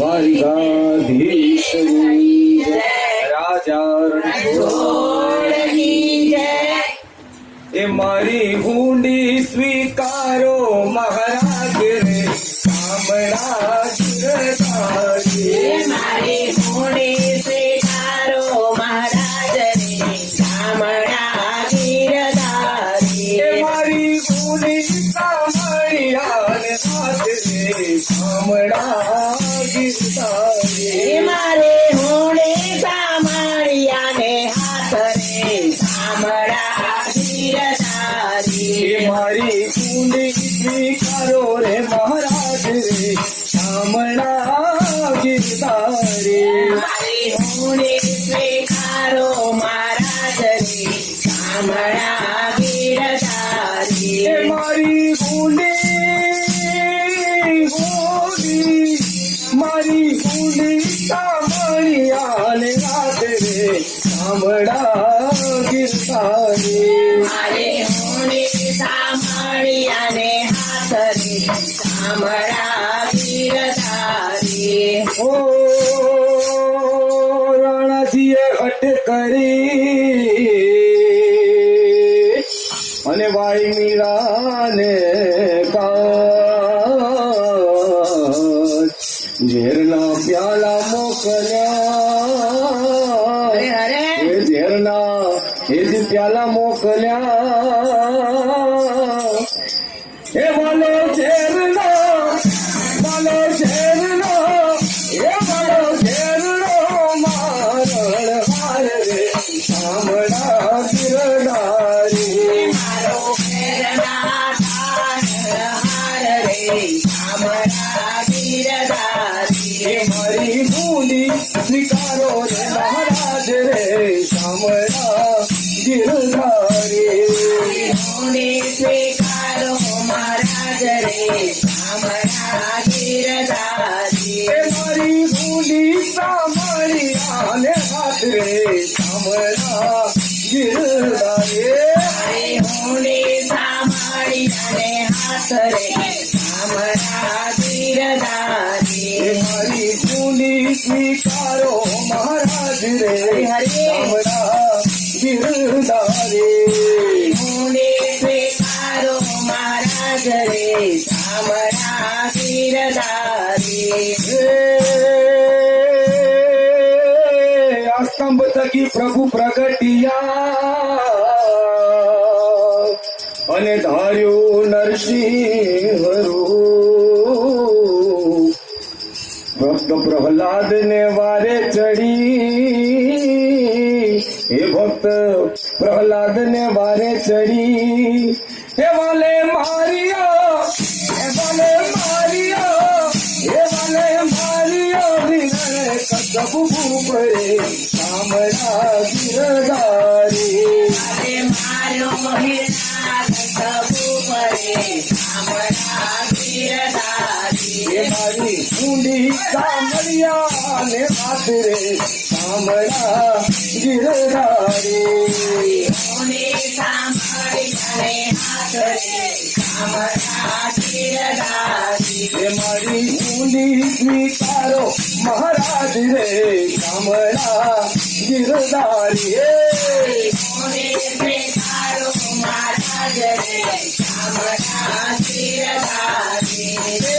દ્વારિકાધીશની રાજા રણછોડની જય। એ મારી હુંડી સ્વીકારો મહારાજ રે શામળા ગિરધારી। મારી હુંડી સ્વીકારો મહારાજ રે શામળા ગિરધારી। મારી હુંડી સાંભળ્યા ને હાથ રે શામળા ગિરધારી। મારે હુંડી સાંભળ્યા ને હાથ રે શામળા ગિરધારી। મારી હુંડી સ્વીકારો રે મહારાજ રે શામળા ગિરધારી। મારી હુંડી સ્વીકારો મહારાજ રે શામળા ગિરધારી। મારી હુંડી સાંભળ્યા ને રાત રે શામળા ગિરધારી। મારે હુંડી સાંભળ્યા ને હાથ રે શામળા ગિરધારી। ઓ રાણાજીએ હટ કરી અને વાઈ મીરાને ઝેરના પ્યાલા મોકલ્યા। અરે એ ઝેરના એ જ પ્યાલા મોકલ્યા। એ વાલો ઝેરનો એ વાલો ઝેરનો મારણ હાર રે શામળા ગિરધારી। મારો ફેરના હાર રે શામળા ગિરધારી। મારી હુંડી સ્વીકારો રે મહારાજ રે શામળા ગિરધારી। હુંડી સ્વીકારો મહારાજ રે શામળા ગિરધારી। મારી હુંડી સાંભળ્યા ને હાથ રે શામળા ગિરધારી। મારી હુંડી સાંભળ્યા ને હાથ રે શામળા ગિરધારી। મારી હુંડી સ્વીકારો મહારાજ રે શામળા ગિરધારી। હુંડી સ્વીકારો મહારાજ રે શામળા ગિરધારી। આ સ્તંભ થકી પ્રભુ પ્રગટિયા અને ધાર્યું નરસિંહ રૂપ। ભક્ત પ્રહલાદ ને વારે ચડી હે ભક્ત પ્રહલાદ ને વારે ચડી। હે વાલે મારિયો વિનય કદબુ પરે શામળા ગિરધારી। અરે મારો હિરનાથ પ્રભુ પરે શામળા ગિરધારી। મારી હુંડી સાંભળ્યા ને હાથ રે શામળા ગિરધારી। હુંડી સાંભળ્યા ને હાથ રે શામળા ગિરધારી। મારી હુંડી સ્વીકારો મહારાજ રે શામળા ગિરધારી। હુંડી સ્વીકારો મહારાજ રે શામળા ગિરધારી।